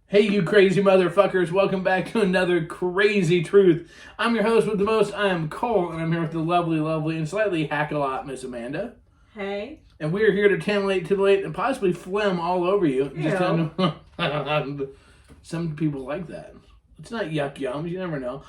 Hey, you crazy motherfuckers. Welcome back to another Krazy Truth. I'm your host with the most. I am Cole, and I'm here with the lovely, and slightly hack-a-lot Miss Amanda. Hey. And we are here to titillate, and possibly phlegm all over you. Some people like that. It's not yuck yums. You never know.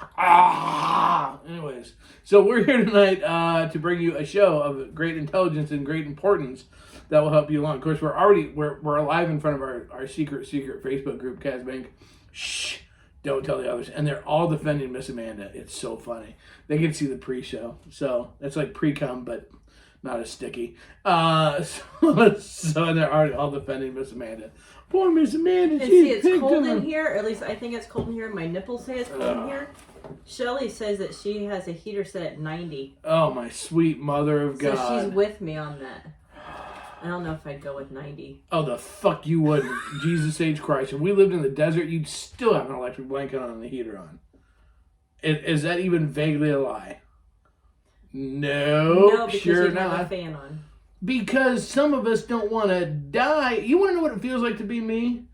Anyways, so we're here tonight to bring you a show of great intelligence and great importance that will help you along. Of course, we're alive in front of our secret Facebook group, Casbank. Shh, don't tell the others. And they're all defending Miss Amanda. It's so funny. They can see the pre-show, so it's like pre-cum, but not as sticky. So they're already all defending Miss Amanda. Poor Miss Amanda. And see, it's cold in here, or at least I think it's cold in here. My nipples say it's cold in here. Shelly says that she has a heater set at 90. Oh, my sweet mother of God. So she's with me on that. I don't know if I'd go with 90. Oh, the fuck you wouldn't. Jesus H. Christ. If we lived in the desert, you'd still have an electric blanket on and the heater on. Is that even vaguely a lie? No, because sure you'd not. have a fan on. Because some of us don't want to die. You want to know what it feels like to be me?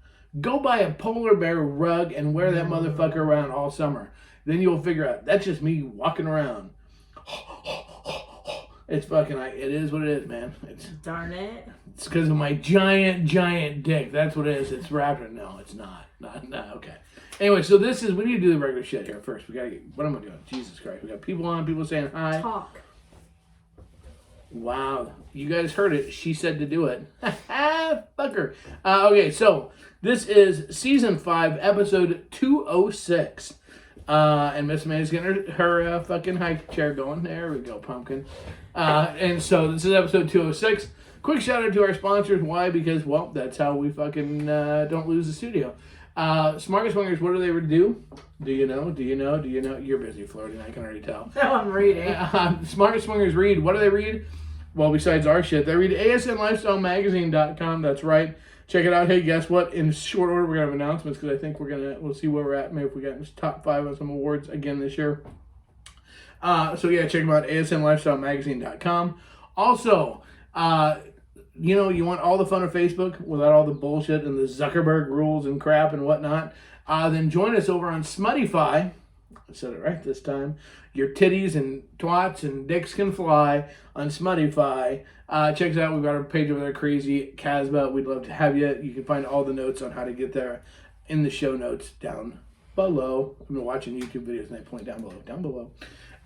Go buy a polar bear rug and wear that motherfucker around all summer. Then you'll figure out that's just me walking around. It's fucking, it is what it is, man. Darn it. It's because of my giant dick. That's what it is. It's wrapped. No, it's not. No, okay. Anyway, so we need to do the regular shit here first. We gotta get, what am I doing? Jesus Christ. We got people on, people saying hi. Talk. Wow. You guys heard it. She said to do it. Fuck her. Okay, so this is season 5, episode 206. And Miss Amanda's getting her fucking high chair going. There we go, pumpkin. And so this is episode 206. Quick shout out to our sponsors. Why? Because, well, that's how we fucking don't lose the studio. Smartest Swingers, what do they do? Do you know? You're busy flirting, I can already tell. No, I'm reading. Smartest Swingers read. What do they read? Well, besides our shit, they read asnlifestylemagazine.com. That's right. Check it out. Hey, guess what? In short order, we're going to have announcements because I think we'll see where we're at. Maybe if we got top 5 on some awards again this year. So yeah, check them out, asnlifestylemagazine.com. Also, you want all the fun of Facebook without all the bullshit and the Zuckerberg rules and crap and whatnot, then join us over on Smuttify. I said it right this time. Your titties and twats and dicks can fly on Smuttify. Check us out. We've got our page over there, Crazy Casbah. We'd love to have you. You can find all the notes on how to get there in the show notes down below. I've been watching YouTube videos and they point down below.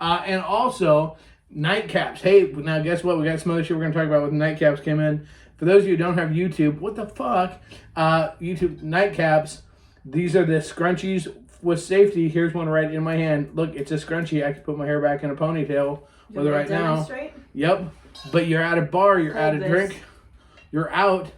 And also, nightcaps. Hey, now guess what? We got some other shit we're going to talk about with nightcaps came in. For those of you who don't have YouTube, what the fuck? YouTube nightcaps. These are the scrunchies with safety. Here's one right in my hand. Look, it's a scrunchie. I can put my hair back in a ponytail with it right now. Yep. But you're at a bar, you're at a drink, you're out,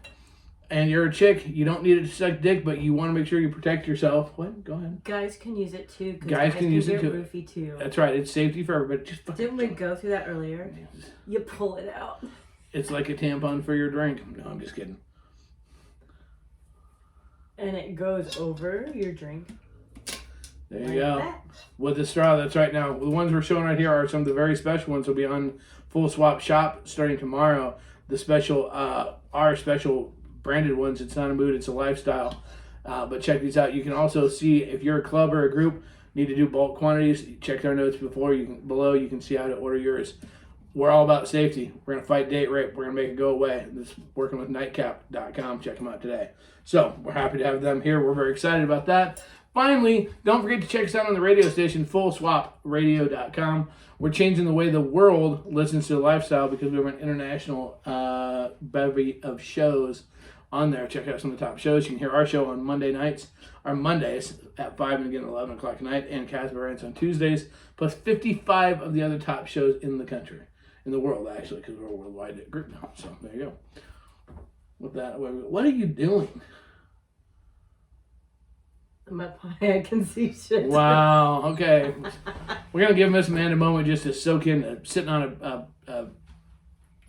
and you're a chick. You don't need it to suck dick, but you want to make sure you protect yourself. What? Go ahead. Guys can use it too. Guys can use it too. Roofie too. That's right. It's safety for everybody. Didn't we go through that earlier? You pull it out. It's like a tampon for your drink. No, I'm just kidding. And it goes over your drink. There you go. With the straw, that's right. Now, the ones we're showing right here are some of the very special ones. Will be on Full Swap Shop starting tomorrow. The special, our special branded ones. It's not a mood, it's a lifestyle. But check these out. You can also see if you're a club or a group, need to do bulk quantities. Check our notes below. You can see how to order yours. We're all about safety. We're going to fight date rape. We're going to make it go away. This working with nightcap.com. Check them out today. So we're happy to have them here. We're very excited about that. Finally, don't forget to check us out on the radio station, fullswapradio.com. We're changing the way the world listens to the lifestyle because we have an international bevy of shows on there. Check out some of the top shows. You can hear our show on Mondays at 5 and again at 11 o'clock at night, and perservernce on Tuesdays, plus 55 of the other top shows in the country. In the world, actually, because we're a worldwide group now. So there you go. With that, what are you doing? I'm up high, I can see shit. Wow, okay. We're going to give Miss Amanda a moment just to soak in, sitting on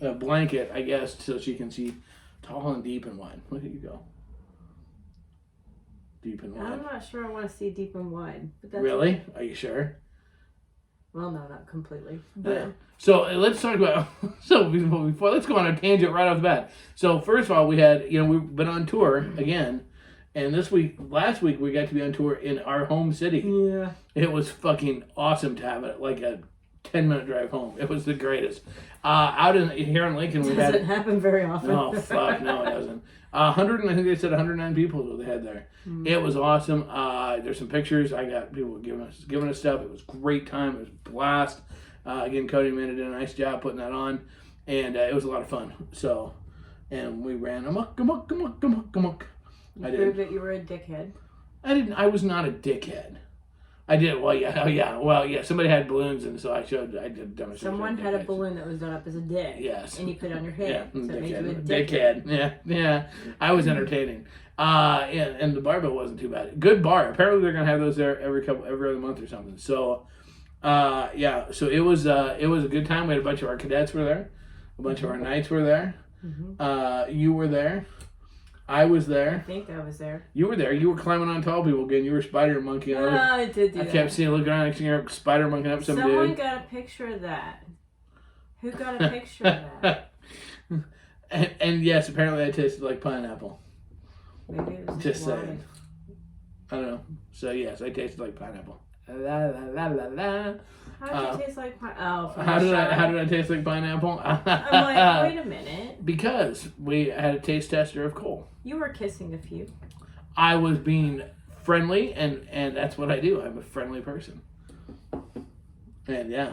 a blanket, I guess, so she can see tall and deep and wide. Look at you go. Deep and wide. I'm not sure I want to see deep and wide. But that's really? Okay. Are you sure? Well, no, not completely. But So let's talk about, before, let's go on a tangent right off the bat. So first of all, we had, we've been on tour again. And last week, we got to be on tour in our home city. Yeah. It was fucking awesome to have it, like a 10-minute drive home. It was the greatest. Out here in Lincoln, we had... Doesn't happen very often. Oh, fuck, no, it doesn't. 100, I think they said 109 people is what they had there. It was awesome. There's some pictures. I got people giving us stuff. It was a great time. It was a blast. Again, Cody and Amanda did a nice job putting that on. And it was a lot of fun. So, and we ran amok. I did. Prove that you were a dickhead. I was not a dickhead. I did. Well, yeah. Oh, yeah. Well, yeah. Somebody had balloons, and so I did a demonstration. Someone had a balloon that was done up as a dick. Yes. And you put it on your head. Yeah. So it made you a Dickhead. Yeah. Yeah. I was entertaining. And the bar bill wasn't too bad. Good bar. Apparently, they're gonna have those there every other month or something. So, yeah. So it was a good time. We had a bunch of our cadets were there. A bunch of our knights were there. Mm-hmm. You were there. I was there. I think I was there. You were there. You were climbing on tall people again. You were spider monkeying. I did do that. I kept seeing, looking around, next you're spider monkeying up some dude. Someone got a picture of that. Who got a picture of that? and yes, apparently I tasted like pineapple. Maybe it was just saying. I don't know. So yes, I tasted like pineapple. La la la la la. How did you taste like pineapple? Oh, how did I taste like pineapple? I'm like, wait a minute. Because we had a taste tester of Cole. You were kissing a few. I was being friendly, and that's what I do. I'm a friendly person. And yeah.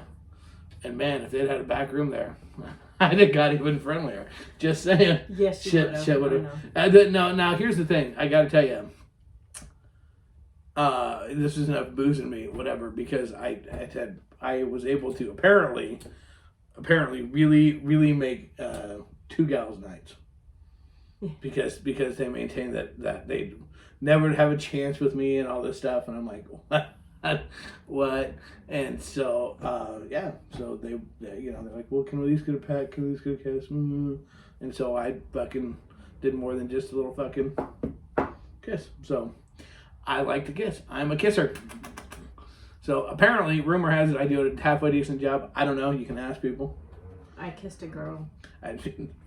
And man, if they'd had a back room there, I'd have got even friendlier. Just saying. Yes, you shit would have. No, now here's the thing. I got to tell you. This is enough booze in me, whatever, because I was able to apparently really make 2 gals nights. Because they maintain that they never have a chance with me and all this stuff, and I'm like, what? And so yeah, so they they're like, well, can we at least get a peck? Can we at least get a kiss? And so I fucking did more than just a little fucking kiss. So I like to kiss. I'm a kisser. So apparently, rumor has it I do a halfway decent job. I don't know. You can ask people. I kissed a girl.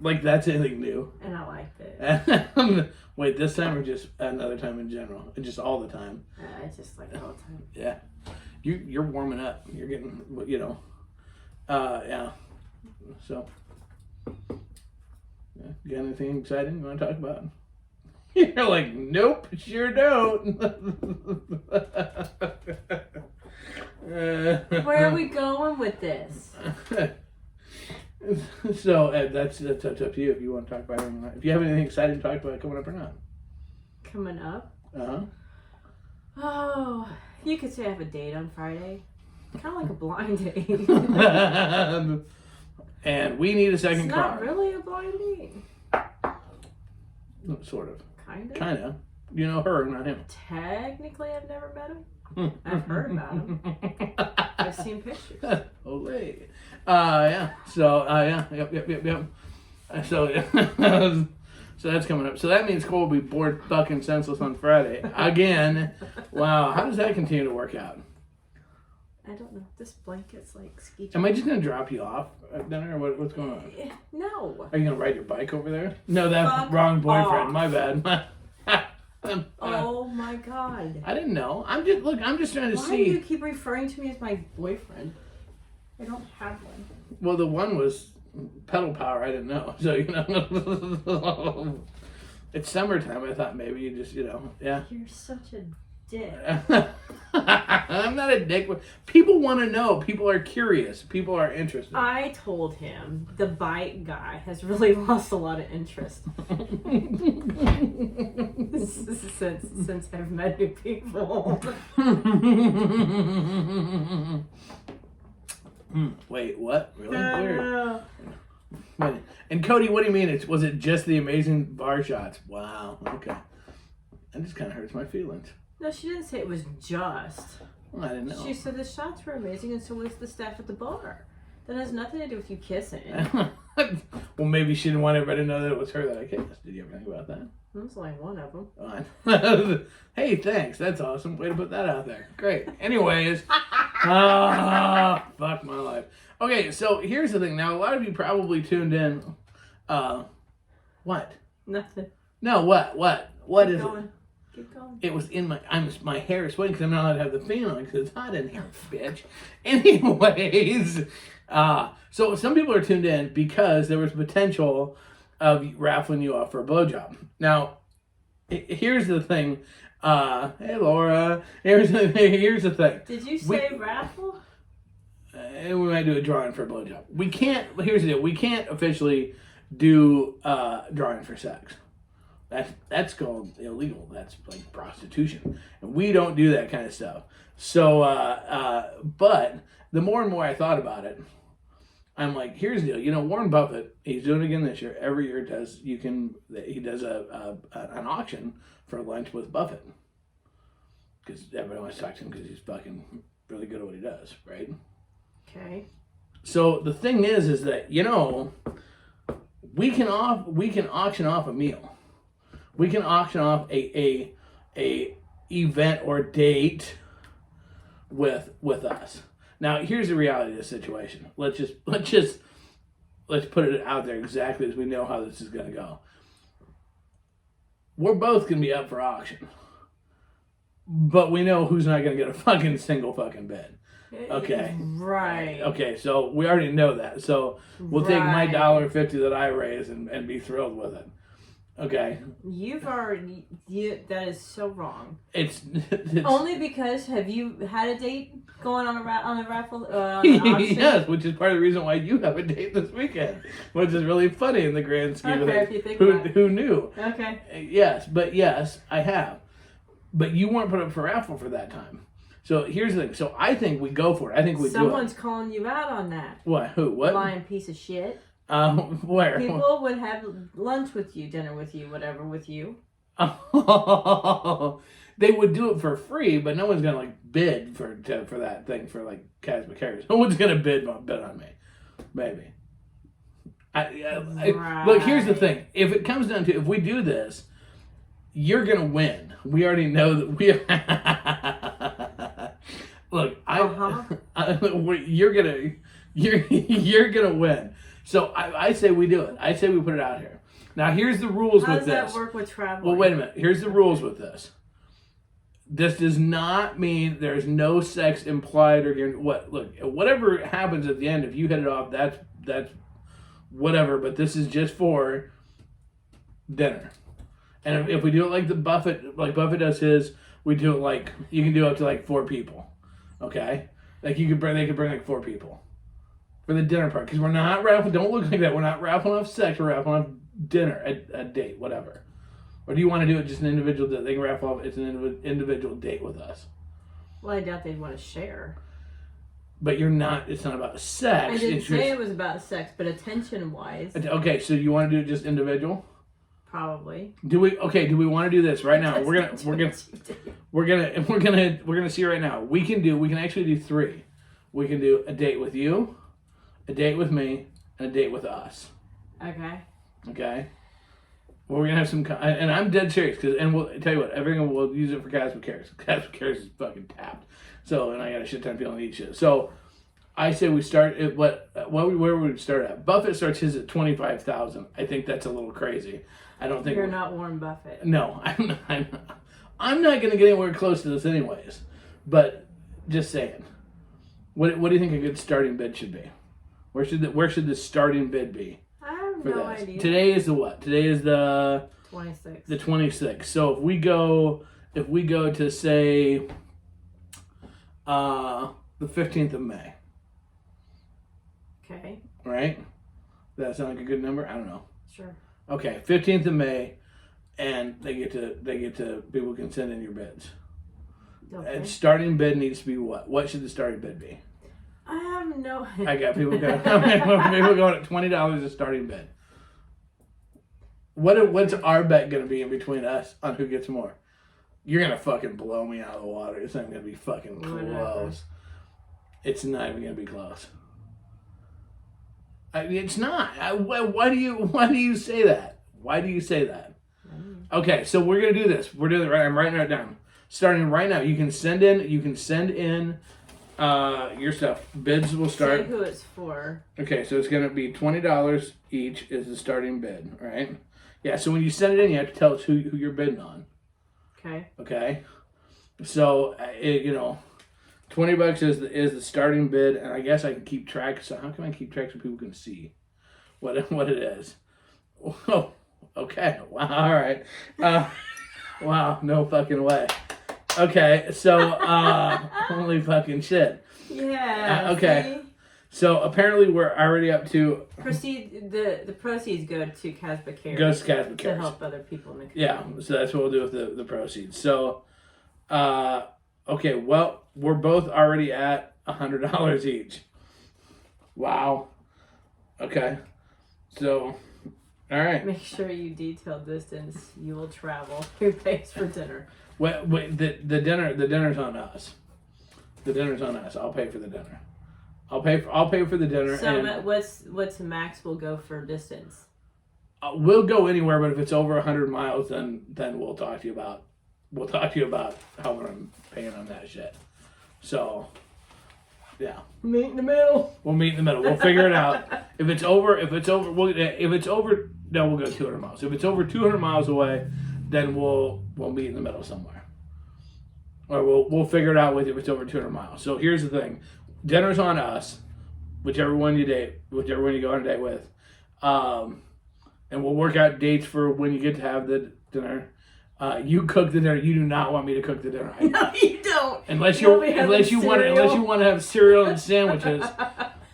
Like that's anything new. And I liked it. Wait, this time or just another time in general? Just all the time? I just like all the time. Yeah. You're warming up. You're getting, yeah. So, yeah. You got anything exciting you want to talk about? You're like, nope, sure don't. Where are we going with this? So that's up to you if you want to talk about it or not. If you have anything exciting to talk about coming up or not. Coming up? Uh-huh. Oh, you could say I have a date on Friday. Kind of like a blind date. And we need a second car. It's not really a blind date. Sort of. Kind of. You know her, not him. Technically, I've never met him. I've heard about him. I've seen pictures. Olay. Yeah. So, yeah. Yep. So, so that's coming up. So that means Cole will be bored fucking senseless on Friday. Again. Wow. How does that continue to work out? I don't know. This blanket's like skeezy. Am I just going to drop you off at dinner or what's going on? No. Are you going to ride your bike over there? No, that's Fuck wrong boyfriend. off. My bad. Oh my god. I didn't know. I'm just trying to see. Why do you keep referring to me as my boyfriend? I don't have one. Well, the one was pedal power. I didn't know. So, it's summertime. I thought maybe you just, yeah. You're such a dick. I'm not a dick. People want to know. People are curious. People are interested. I told him the bike guy has really lost a lot of interest since I've met new people. Wait, what? Really? Weird. Wait. And Cody, what do you mean? Was it just the amazing bar shots? Wow. Okay. That just kind of hurts my feelings. No, she didn't say it was just. Well, I didn't know. She said the shots were amazing, and so was the staff at the bar. That has nothing to do with you kissing. Well, maybe she didn't want everybody to know that it was her that I kissed. Did you ever think about that? That was like one of them. Hey, thanks. That's awesome. Way to put that out there. Great. Anyways. Fuck my life. Okay, so here's the thing. Now, a lot of you probably tuned in. What? Nothing. No, what? What is it? Keep going. It was in my hair is sweating because I'm not allowed to have the fan on because it's hot in here, bitch. Anyways, so some people are tuned in because there was potential of raffling you off for a blowjob. Now, here's the thing. Hey Laura, here's the thing. Did you say raffle? We might do a drawing for a blowjob. We can't. Here's the deal. We can't officially do drawing for sex. That's called illegal. That's like prostitution, and we don't do that kind of stuff. So, but the more and more I thought about it, I'm like, here's the deal. You know, Warren Buffett, he's doing it again this year. Every year he does an auction for lunch with Buffett because everybody wants to talk to him because he's fucking really good at what he does, right? Okay. So the thing is that, you know, we can auction off a meal. We can auction off a event or date with us. Now, here's the reality of the situation. Let's put it out there exactly as we know how this is going to go. We're both going to be up for auction. But we know who's not going to get a fucking single fucking bid. Okay. Right. Okay, so we already know that. So we'll take my $1.50 that I raise and be thrilled with it. Okay. That is so wrong. It's only because have you had a date going on a raffle? On an auction? Yes, which is part of the reason why you have a date this weekend, which is really funny in the grand scheme of things. Who knew? Okay. Yes, I have. But you weren't put up for raffle for that time. So here's the thing. So I think we go for it. I think we do it. Someone's calling you out on that. What? Who? What? Lying piece of shit. Where? People would have lunch with you, dinner with you, whatever with you. They would do it for free, but no one's gonna like bid for that thing for like Casper Carriers. No one's gonna bid on me. Maybe. Look, here's the thing. If it comes down to if we do this, you're gonna win. We already know that we. Look, you're gonna win. So I say we do it. I say we put it out here. Now here's the rules with this. How does that work with travel? Well, wait a minute. Here's the rules with this. This does not mean there's no sex implied or what. Look, whatever happens at the end, if you hit it off, that's whatever. But this is just for dinner. And if we do it like Buffett does his, we do it like you can do up to like 4 people. Okay, like they could bring like 4 people for the dinner part because we're not raffling. Don't look like that. We're not raffling off sex. We're raffling off dinner, a date, whatever. Or do you want to do it just an individual date? They can raffle off. It's an individual date with us. Well, I doubt they'd want to share. But you're not. It's not about sex. I didn't say it was about sex, but attention-wise. Okay, so you want to do it just individual? Probably. Do we want to do this right now? We're gonna see right now. We can actually do 3. We can do a date with you, a date with me, and a date with us. Okay. Okay. Well, we're gonna have some, and I'm dead serious and we'll tell you what, everything we'll use it for Casper Carriers. Casper Carriers is fucking tapped. So, and I got a shit ton of people to eat shit. So, I say we start at where would we start at? Buffett starts his at 25,000. I think that's a little crazy. I don't think you're not Warren Buffett. No, I'm not going to get anywhere close to this anyways. But just saying, what do you think a good starting bid should be? Where should the starting bid be? I have no idea. Today is the what? Today is the 26th. The 26th. So if we go to say the 15th of May. Okay. Right? Does that sound like a good number? I don't know. Sure. Okay, 15th of May, and they get to people can send in your bids. Okay. And starting bid needs to be what? What should the starting bid be? I have no. I got people going at $20 a starting bid. What's our bet going to be in between us on who gets more? You're gonna fucking blow me out of the water. It's not gonna be fucking close. It's not even gonna be close. It's not. Why do you say that? Why do you say that? Okay, so we're gonna do this. We're doing it right. I'm writing it down. Starting right now, you can send in your stuff. Bids will start. Say who it's for. Okay, so it's gonna be $20 each is the starting bid, right? Yeah. So when you send it in, you have to tell us who you're bidding on. Okay. Okay. So, $20 is the starting bid, and I guess I can keep track. So how can I keep track so people can see what it is? Oh, okay. Wow. All right. Wow. No fucking way. Okay. So, holy fucking shit. Yeah. Okay. So apparently we're already up to the proceeds go to Casbah Cares. Goes to Casbah to Cares. help other people in the community. Yeah. So that's what we'll do with the proceeds. So, okay. Well, we're both already at $100 each. Wow. Okay. So, all right. Make sure you detail distance you will travel. Who pays for dinner? Wait, the dinner's on us. The dinner's on us. I'll pay for the dinner. I'll pay for the dinner. So and what's the max we'll go for distance? We'll go anywhere, but if it's over 100 miles, then we'll talk to you about how much I'm paying on that shit. So, yeah. Meet in the middle. We'll meet in the middle. We'll figure it out. If it's over, no, we'll go 200 miles. If it's over 200 miles away, then we'll meet in the middle somewhere. Or we'll figure it out with if it's over 200 miles. So here's the thing. Dinner's on us, whichever one you go on a date with. And we'll work out dates for when you get to have the dinner. You cook the dinner. You do not want me to cook the dinner. No, you don't. Unless you want to have cereal and sandwiches.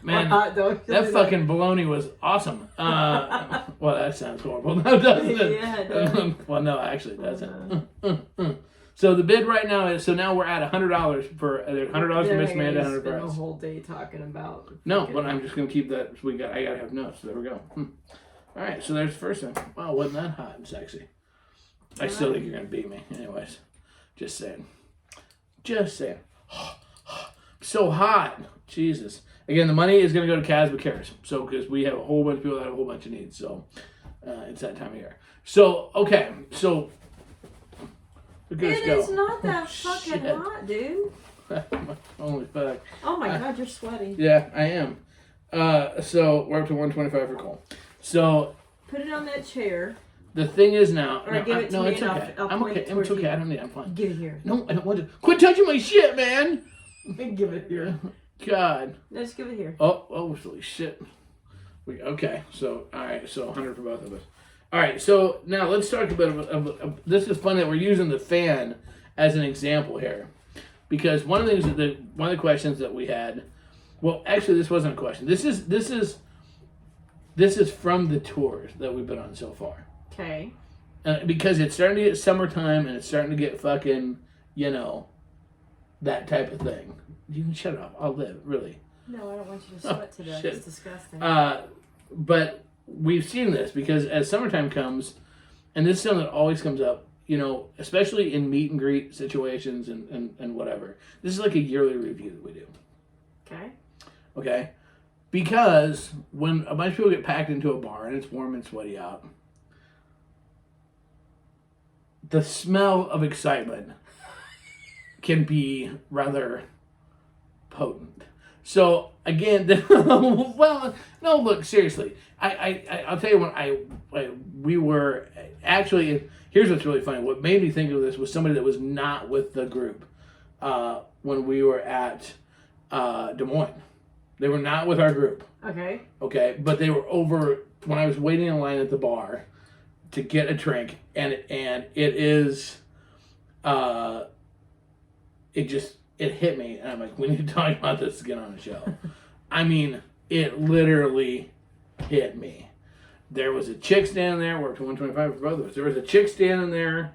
Man, that fucking bologna was awesome. Well, that sounds horrible. No, doesn't it? Yeah, it does. Well, no, actually, it doesn't. So the bid right now is, so now we're at $100 for $100 for Miss Amanda, $100 for us. The whole day talking about. No, but I'm just gonna keep that. I gotta have notes. So there we go. All right, so there's the first one. Wow, wasn't that hot and sexy? I still think you're gonna beat me. Anyways, just saying. So hot, Jesus. Again, the money is gonna go to Casbah Cares. So because we have a whole bunch of people that have a whole bunch of needs. So it's that time of year. So okay, so. It is not that fucking hot, dude. Holy fuck. Oh my god, you're sweaty. Yeah, I am. So we're up to 125 for Cole. So put it on that chair. The thing is now. Or give it to me. It's okay. I'm okay. It's okay. I don't need it. I'm fine. Give it here. No, I don't want to. Quit touching my shit, man. Give it here. God. No, just give it here. Oh, holy shit. Okay. So all right. So 100 for both of us. All right, so now let's talk a bit of this is fun that we're using the fan as an example here, because one of the questions that we had, well, actually this wasn't a question. This is from the tours that we've been on so far. Okay. Because it's starting to get summertime and it's starting to get fucking, that type of thing. You can shut up. I'll live, really. No, I don't want you to sweat to death. It's disgusting. But we've seen this because as summertime comes, and this is something that always comes up, especially in meet and greet situations and whatever. This is like a yearly review that we do. Okay? Because when a bunch of people get packed into a bar and it's warm and sweaty out, the smell of excitement can be rather potent. So again, well, no, look, seriously. I'll tell you when we were actually. Here's what's really funny. What made me think of this was somebody that was not with the group when we were at Des Moines. They were not with our group. Okay, but they were over when I was waiting in line at the bar to get a drink, and it is, it hit me, and I'm like, we need to talk about this again on the show. I mean, it literally hit me. There was a chick standing there. We're up to 125 for both of us. There was a chick standing there.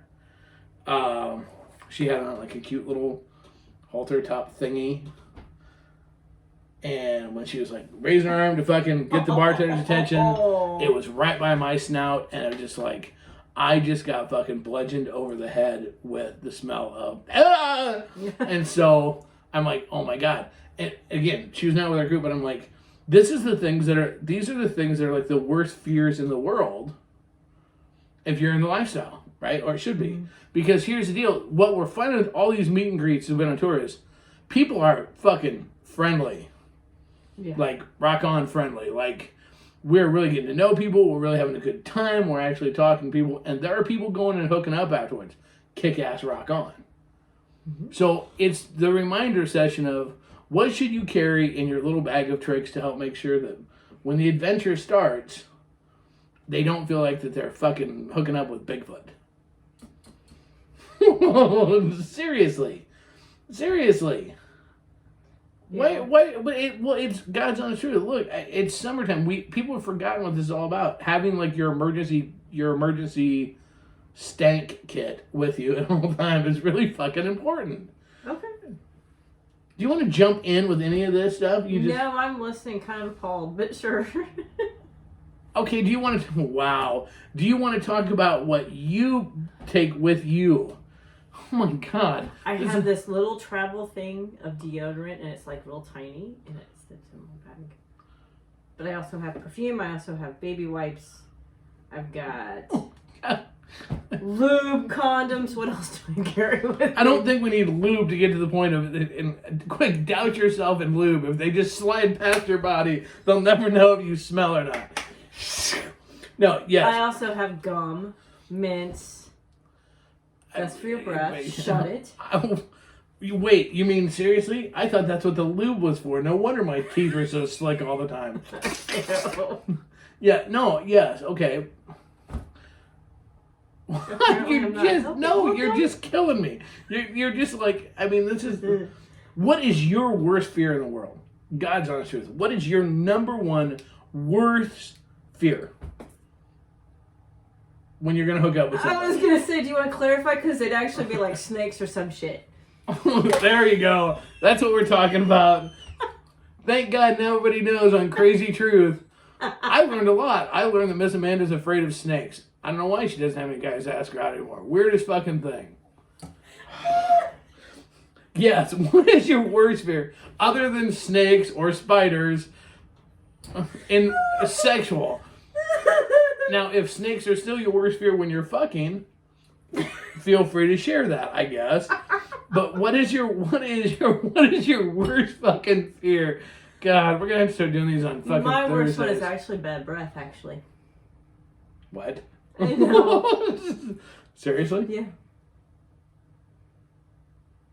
She had on like a cute little halter top thingy. And when she was like raising her arm to fucking get the bartender's attention, it was right by my snout, and it was just like, I just got fucking bludgeoned over the head with the smell of And so I'm like, oh my God. And again, she was not with our group, but I'm like, these are the things that are like the worst fears in the world if you're in the lifestyle, right? Or it should be. Because here's the deal. What we're finding with all these meet and greets who've been on tour is people are fucking friendly. Yeah. Like, rock on friendly. Like, we're really getting to know people. We're really having a good time. We're actually talking to people. And there are people going and hooking up afterwards. kick ass rock on. So it's the reminder session of what should you carry in your little bag of tricks to help make sure that when the adventure starts, they don't feel like that they're fucking hooking up with Bigfoot. Seriously. Yeah. Well, it's God's honest truth. Look, it's summertime. People have forgotten what this is all about. Having like your emergency stank kit with you at all time is really fucking important. Okay. Do you want to jump in with any of this stuff? No, I'm listening, kind of appalled, but sure. Okay, do you want to... Wow. Do you want to talk about what you take with you? Oh my God. I have this little travel thing of deodorant, and it's like real tiny, and it sits in my bag. But I also have perfume. I also have baby wipes. I've got lube, condoms. What else do I carry with me? I don't think we need lube to get to the point of it. And quick, douse yourself in lube. If they just slide past your body, they'll never know if you smell or not. No, yes. I also have gum, mints. That's for your breath. Wait. Shut it. Wait, you mean seriously? I thought that's what the lube was for. No wonder my teeth were so slick all the time. Yeah, no, yes, okay. You're just killing me. You're just like, I mean, this is... What is your worst fear in the world? God's honest truth. What is your number one worst fear when you're going to hook up with somebody? I was going to say, do you want to clarify? Because it'd actually be like snakes or some shit. There you go. That's what we're talking about. Thank God now everybody knows on Krazy Truth. I learned a lot. I learned that Miss Amanda's afraid of snakes. I don't know why she doesn't have any guys ask her out anymore. Weirdest fucking thing. Yes, what is your worst fear? Other than snakes or spiders in sexual. Now, if snakes are still your worst fear when you're fucking, feel free to share that, I guess. But what is your worst fucking fear? God, we're gonna have to start doing these on fucking My worst one Thursdays. is actually bad breath, actually. What? I know. Seriously? Yeah.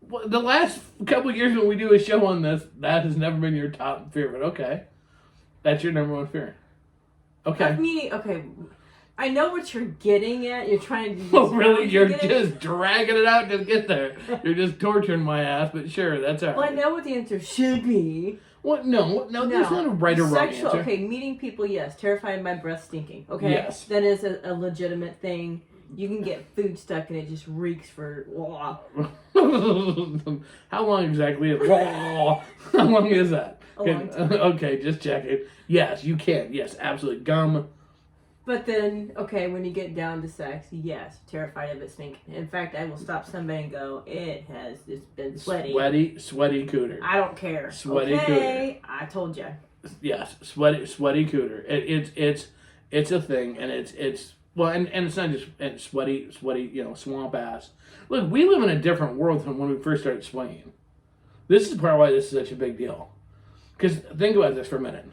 Well, the last couple of years when we do a show on this, that has never been your top fear, but okay. That's your number one fear. Okay. Okay. I know what you're getting at. You're trying to... Oh, really? You're just dragging it out to get there. You're just torturing my ass, but sure, that's all right. Well, I know what the answer should be. What? No, there's not a right or wrong Sexual, answer. okay, meeting people, yes. Terrified of my breath stinking, okay? Yes. That is a legitimate thing. You can get food stuck and it just reeks for... How long exactly is... How long is that? A long time. Okay, just checking. Yes, you can. Yes, absolutely. Gum. But then, okay, when you get down to sex, yes, terrified of it stinking. In fact, I will stop somebody and go, it's been sweaty. Sweaty cooter. I don't care. Sweaty okay, I told you. Yes, sweaty cooter. It's a thing, and it's well, and it's not just sweaty, swamp ass. Look, we live in a different world from when we first started swinging. This is part of why this is such a big deal. Because think about this for a minute.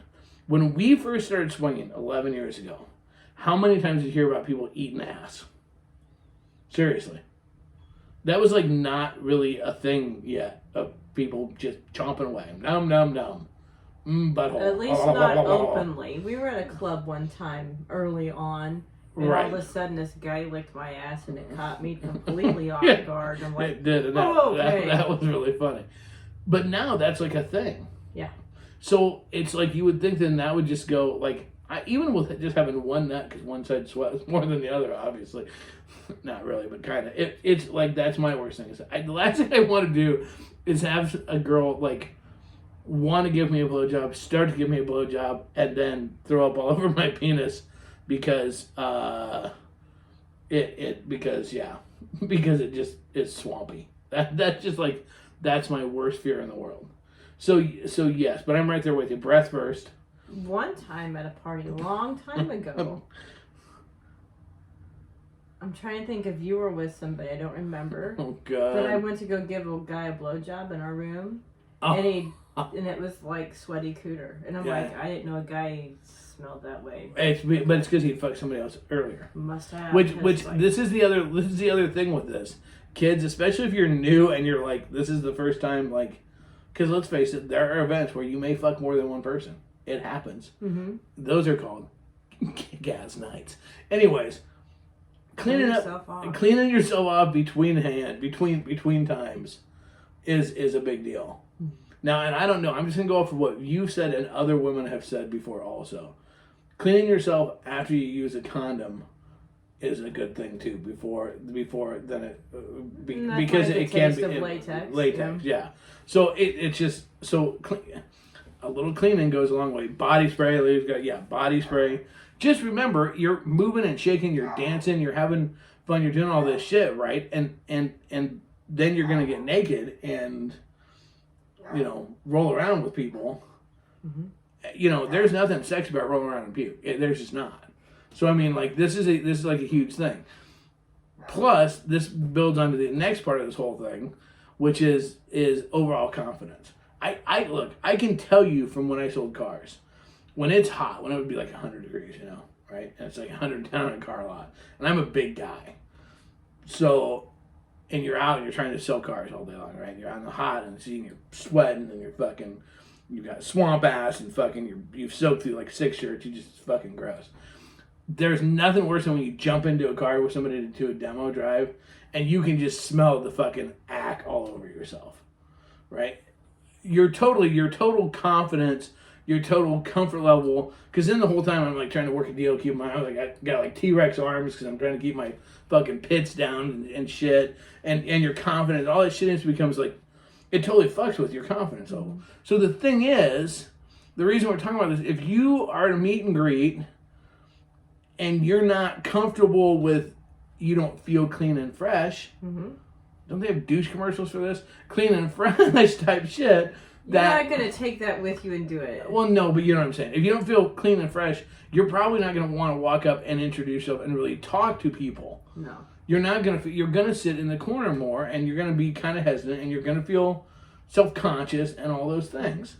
When we first started swinging 11 years ago, how many times did you hear about people eating ass? Seriously. That was like not really a thing yet of people just chomping away. Nom, nom, nom. Butthole. At least not openly. We were at a club one time early on, and all of a sudden this guy licked my ass and it caught me completely off guard. I'm like, it did, and that was really funny. But now that's like a thing. Yeah. So it's like you would think then that would just go like, even with just having one nut, because one side sweats more than the other, obviously. Not really, but kind of. It's like, that's my worst thing. The last thing I want to do is have a girl, like, want to give me a blowjob, start to give me a blowjob, and then throw up all over my penis because, because it just is swampy. That's just like, that's my worst fear in the world. So yes, but I'm right there with you. Breath first. one time at a party a long time ago. I'm trying to think if you were with somebody. I don't remember. Oh, God. But I went to go give a guy a blowjob in our room. Oh. And it was like sweaty cooter. And I'm like, I didn't know a guy smelled that way. But it's because he'd fucked somebody else earlier. Must have. Which Like, this is the other thing with this. Kids, especially if you're new and you're like, this is the first time, like, because let's face it, there are events where you may fuck more than one person. It happens. Mm-hmm. Those are called gas nights. Anyways, cleaning yourself off between times is a big deal. Mm-hmm. Now, and I don't know, I'm just gonna go off of what you've said and other women have said before also. Cleaning yourself after you use a condom is a good thing too. Before then it because it can be latex. Yeah. So it's just a little cleaning goes a long way. Body spray, ladies got body spray. Just remember, you're moving and shaking, you're dancing, you're having fun, you're doing all this shit, right? And then you're gonna get naked and roll around with people. Mm-hmm. There's nothing sexy about rolling around in puke. There's just not. So I mean, like this is like a huge thing. Plus, this builds onto the next part of this whole thing, which is overall confidence. I can tell you from when I sold cars, when it's hot, when it would be like 100 degrees, right? And it's like 110 on a car lot, and I'm a big guy, so. And you're out and you're trying to sell cars all day long, right? You're out in the hot and you're sweating and you've got swamp ass and you've soaked through like 6 shirts. You just fucking gross. There's nothing worse than when you jump into a car with somebody to do a demo drive and you can just smell the fucking ack all over yourself, right? Your total confidence, your total comfort level, because then the whole time I'm like trying to work a deal, keep my, I got like T-Rex arms because I'm trying to keep my fucking pits down and shit, and your confidence, all that shit becomes like, it totally fucks with your confidence level. Mm-hmm. So the thing is, the reason we're talking about this, if you are at a meet and greet and you're not comfortable with, you don't feel clean and fresh, mm-hmm. Don't they have douche commercials for this? Clean and fresh type shit. You're not going to take that with you and do it. Well, no, but you know what I'm saying. If you don't feel clean and fresh, you're probably not going to want to walk up and introduce yourself and really talk to people. No. You're not going to. You're going to sit in the corner more, and you're going to be kind of hesitant, and you're going to feel self-conscious and all those things.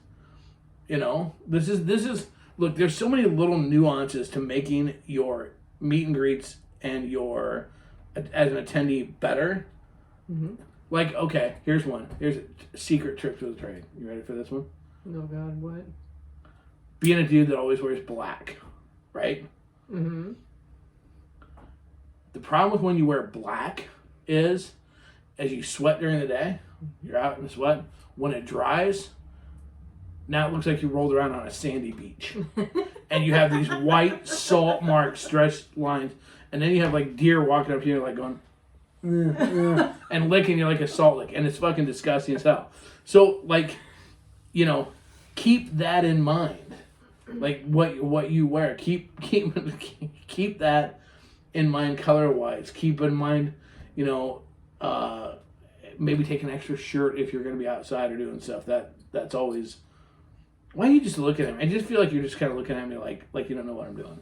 This is. Look, there's so many little nuances to making your meet and greets and your as an attendee better. Mm-hmm. Like, okay, here's one. Here's a secret trick to the trade. You ready for this one? Oh, God, what? Being a dude that always wears black, right? Mm-hmm. The problem with when you wear black is, as you sweat during the day, you're out in the sweat, when it dries, now it looks like you rolled around on a sandy beach. And you have these white salt mark stretched lines, and then you have like deer walking up to you like going, and licking you like a salt lick, and it's fucking disgusting as hell. So like, keep that in mind. Like what you wear, keep that in mind color wise. Keep in mind, maybe take an extra shirt if you're going to be outside or doing stuff. That's always. Why do you just look at him? I just feel like you're just kind of looking at me like you don't know what I'm doing.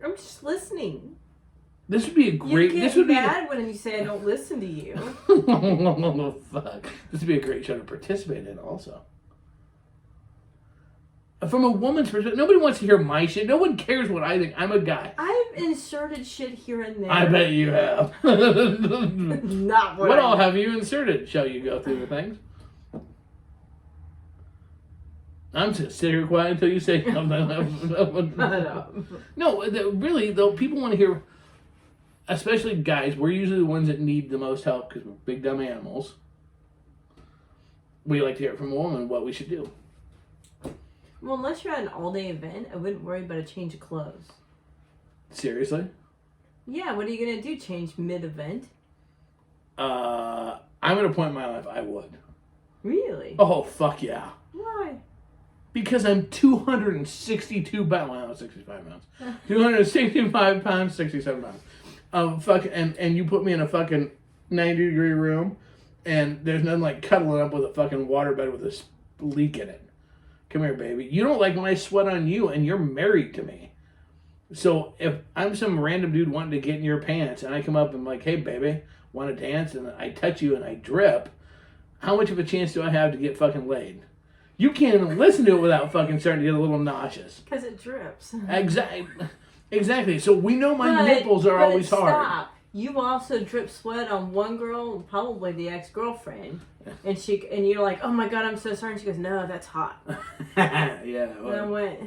I'm just listening. This would be a great. You get mad when you say I don't listen to you. Oh, fuck. This would be a great show to participate in, also. From a woman's perspective, nobody wants to hear my shit. No one cares what I think. I'm a guy. I've inserted shit here and there. I bet you have. Not what all have you inserted? Shall you go through the things? I'm just sit here quiet until you say something. No, really, though, people want to hear. Especially guys, we're usually the ones that need the most help because we're big dumb animals. We like to hear from a woman what we should do. Well, unless you're at an all-day event, I wouldn't worry about a change of clothes. Seriously? Yeah, what are you going to do? Change mid-event? I'm at a point in my life I would. Really? Oh, fuck yeah. Why? Because I'm 262 pounds. Well, 65 pounds. 265 pounds, 67 pounds. And you put me in a fucking 90-degree room, and there's nothing like cuddling up with a fucking waterbed with a leak in it. Come here, baby. You don't like when I sweat on you, and you're married to me. So if I'm some random dude wanting to get in your pants, and I come up and I'm like, hey, baby, want to dance? And I touch you and I drip, how much of a chance do I have to get fucking laid? You can't even listen to it without fucking starting to get a little nauseous. Because it drips. Exactly. So we know my nipples are always hard. Stop. You also drip sweat on one girl, probably the ex-girlfriend, and you're like, oh my god, I'm so sorry. And she goes, no, that's hot. Yeah. Well. And I went,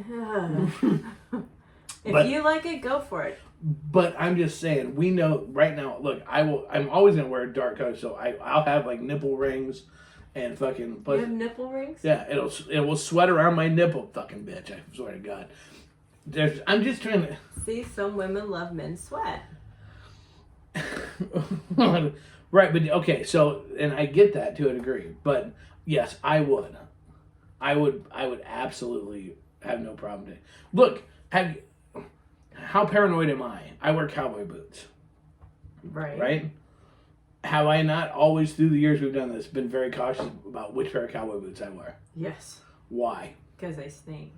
if you like it, go for it. But I'm just saying, we know right now. Look, I'm always gonna wear dark colors, so I'll have like nipple rings, and fucking. You have nipple rings? Yeah, it will sweat around my nipple, fucking bitch. I swear to God. I'm just trying to. See, some women love men's sweat. Right, but okay, so and I get that to a degree, but yes, I would absolutely have no problem. Look, how paranoid am I? I wear cowboy boots. Right. Right? Have I not always through the years we've done this been very cautious about which pair of cowboy boots I wear? Yes. Why? Because they stink.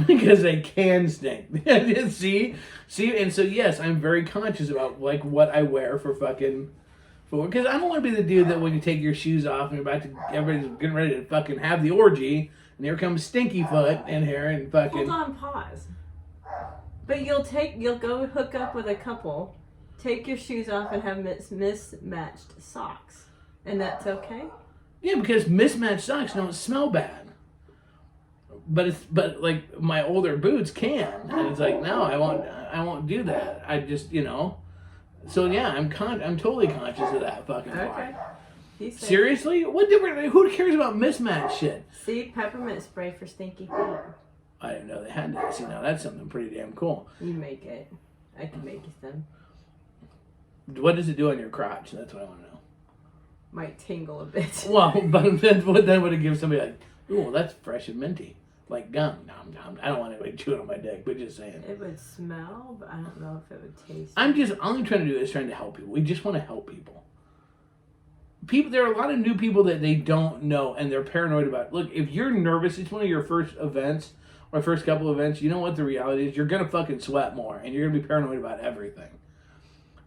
Because they can stink. see, and so yes, I'm very conscious about like what I wear for fucking, because I don't want to be the dude that when you take your shoes off and everybody's getting ready to fucking have the orgy, and here comes Stinky Foot in here and fucking. Hold on, pause. But you'll go hook up with a couple, take your shoes off and have mismatched socks, and that's okay. Yeah, because mismatched socks don't smell bad. But like my older boots can, and it's like no, I won't do that. I just so yeah, I'm totally conscious of that fucking part. Okay. Seriously, what different? Who cares about mismatched shit? See, peppermint spray for stinky feet. I didn't know they had that. See, now that's something pretty damn cool. You make it. I can make you some. What does it do on your crotch? That's what I want to know. Might tingle a bit. Well, but then would it give somebody like, ooh, that's fresh and minty. Like gum. No, I don't want anybody chewing on my dick, but just saying. It would smell, but I don't know if it would taste. All I'm trying to do is trying to help people. We just want to help people. There are a lot of new people that they don't know and they're paranoid about. Look, if you're nervous, it's one of your first events or first couple events, you know what the reality is? You're going to fucking sweat more and you're going to be paranoid about everything.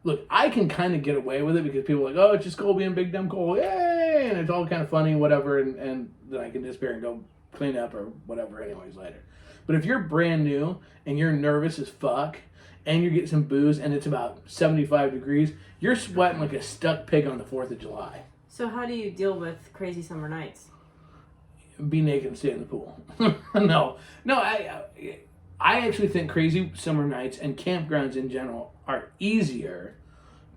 Look, I can kind of get away with it because people are like, oh, it's just Cole being big dumb Cole. Yay! And it's all kind of funny, whatever. And then I can disappear and go clean up or whatever anyways later. But if you're brand new and you're nervous as fuck and you get some booze and it's about 75 degrees, you're sweating like a stuck pig on the 4th of July. So how do you deal with crazy summer nights? Be naked and stay in the pool. No, I actually think crazy summer nights and campgrounds in general are easier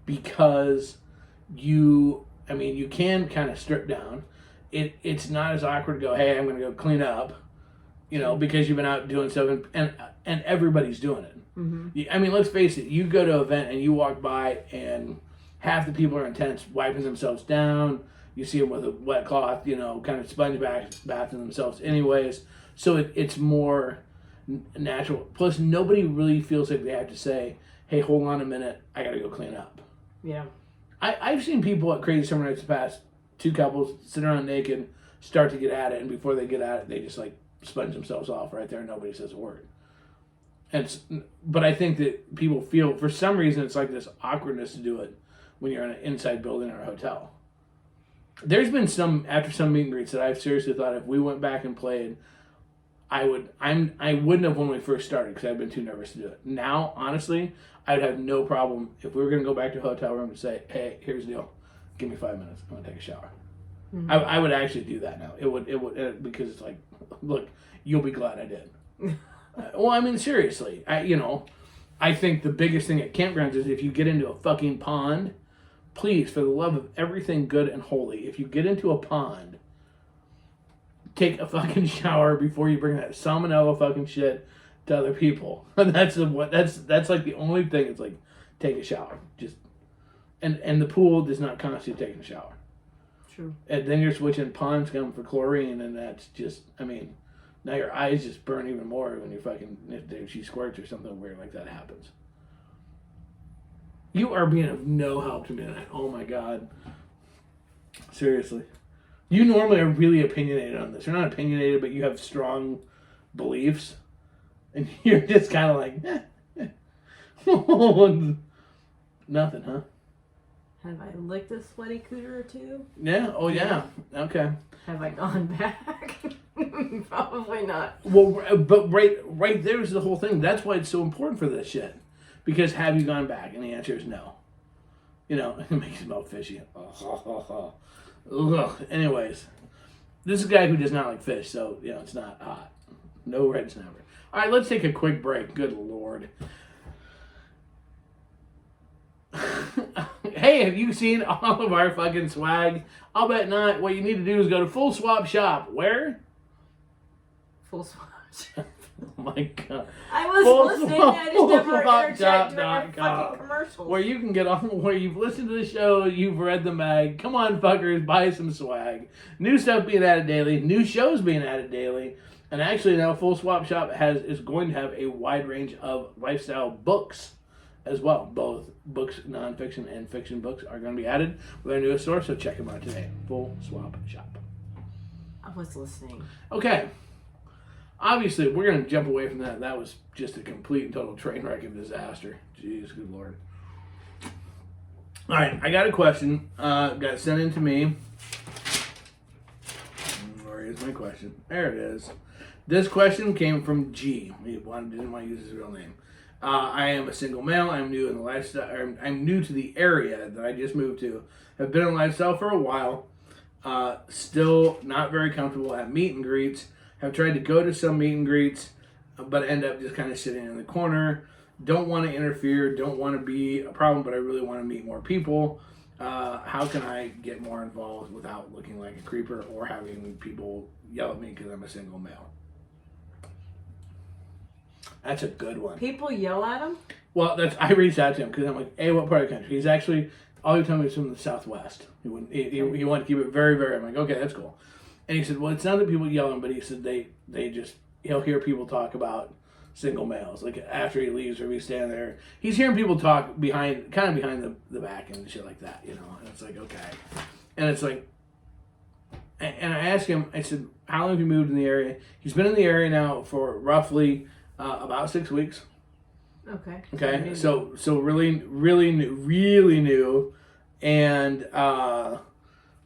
because you can kind of strip down. It's not as awkward to go, hey, I'm going to go clean up, because you've been out doing stuff and everybody's doing it. Mm-hmm. I mean, let's face it, you go to an event and you walk by and half the people are in tents wiping themselves down. You see them with a wet cloth, kind of sponge bathing themselves anyways. So it's more natural. Plus, nobody really feels like they have to say, hey, hold on a minute, I got to go clean up. Yeah. I've seen people at Crazy Summer Nights past, 2 couples sit around naked, start to get at it, and before they get at it, they just like sponge themselves off right there and nobody says a word. But I think that people feel, for some reason, it's like this awkwardness to do it when you're in an inside building or a hotel. There's been after some meet and greets that I've seriously thought if we went back and played, I wouldn't have when we first started because I've been too nervous to do it. Now, honestly, I'd have no problem if we were going to go back to a hotel room to say, hey, here's the deal. Give me 5 minutes. I'm going to take a shower. Mm-hmm. I would actually do that now. It would because it's like, look, you'll be glad I did. Well, I mean, seriously, I think the biggest thing at campgrounds is if you get into a fucking pond, please, for the love of everything good and holy, if you get into a pond, take a fucking shower before you bring that salmonella fucking shit to other people. That's like the only thing. It's like, take a shower. Just and the pool does not constitute taking a shower. True. And then you're switching pond scum for chlorine, and that's just, now your eyes just burn even more when you fucking, if she squirts or something weird like that happens. You are being of no help to me tonight. Oh my God. Seriously. You normally are really opinionated on this. You're not opinionated, but you have strong beliefs. And you're just kind of like, Nothing, huh? Have I licked a sweaty cooter or two? Yeah. Oh yeah. Okay. Have I gone back? Probably not. Well, but right there's the whole thing. That's why it's so important for this shit. Because have you gone back? And the answer is no. You know, it makes it smell fishy. Ugh. Anyways, this is a guy who does not like fish, so you know it's not hot. No red snapper. All right, let's take a quick break. Good Lord. Hey, have you seen all of our fucking swag? I'll bet not. What you need to do is go to Full Swap Shop. Where? Full swap. Oh my God. I was listening. I just never interject during our FullSwapShop.com, fucking commercials. where you can get on, where you've listened to the show, you've read the mag. Come on, fuckers, buy some swag. New stuff being added daily, new shows being added daily, and actually now Full Swap Shop is going to have a wide range of lifestyle books as well. Both books, nonfiction and fiction books, are going to be added with our newest store, so check them out today. Full Swap Shop. I was listening. Okay. Obviously, we're going to jump away from that. That was just a complete and total train wreck of disaster. Jeez, good Lord. All right, I got a question. Got sent in to me. Where is my question? There it is. This question came from G. He didn't want to use his real name. I am a single male. I'm new in the lifestyle. I'm new to the area that I just moved to. Have been in lifestyle for a while. Still not very comfortable at meet and greets. Have tried to go to some meet and greets, but end up just kind of sitting in the corner. Don't want to interfere. Don't want to be a problem, but I really want to meet more people. How can I get more involved without looking like a creeper or having people yell at me because I'm a single male? That's a good one. People yell at him? Well, I reached out to him because I'm like, hey, what part of the country? He's actually, all he told me was from the Southwest. He wanted to keep it very, very, I'm like, okay, that's cool. And he said, well, it's not that people yell at him, but he said he'll hear people talk about single males. Like after he leaves or he's standing there, he's hearing people talk behind the back and shit like that, you know. And it's like, okay. And it's like, and I asked him, I said, how long have you moved in the area? He's been in the area now for roughly about 6 weeks. Okay. Okay. So really new, and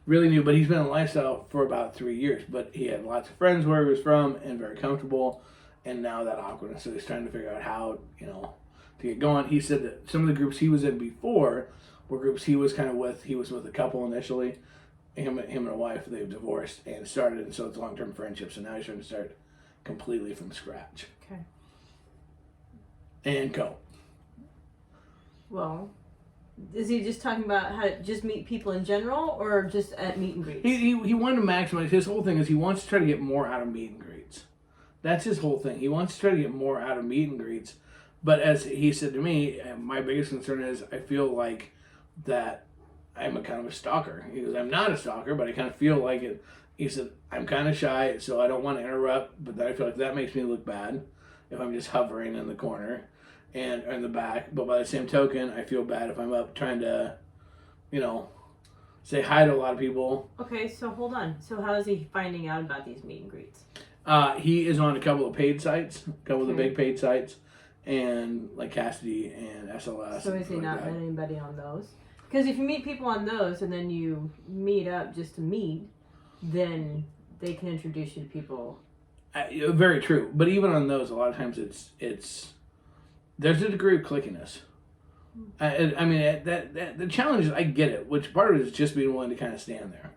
really new, but he's been in lifestyle for about 3 years. But he had lots of friends where he was from and very comfortable, and now that awkwardness. So he's trying to figure out how, you know, to get going. He said that some of the groups he was in before were groups he was kind of with. He was with a couple initially, him and a wife. They've divorced and started, and so it's long-term friendship. So now he's trying to start completely from scratch. Okay. And go. Well, is he just talking about how to just meet people in general, or just at meet and greets? He wanted to maximize. His whole thing is he wants to try to get more out of meet and greets. That's his whole thing. He wants to try to get more out of meet and greets. But as he said to me, my biggest concern is I feel like that I'm a kind of a stalker. He goes, I'm not a stalker, but I kind of feel like it. He said, I'm kind of shy, so I don't want to interrupt, but then I feel like that makes me look bad if I'm just hovering in the corner and in the back. But by the same token, I feel bad if I'm up trying to, you know, say hi to a lot of people. Okay, so hold on. So how is he finding out about these meet and greets? He is on a couple of paid sites, a couple of the big paid sites, and like Cassidy and SLS. So is he not met anybody on those? Because if you meet people on those and then you meet up just to meet, then they can introduce you to people. Very true. But even on those, a lot of times it's there's a degree of clickiness. I mean, the challenge is, I get it, which part of it is just being willing to kind of stand there.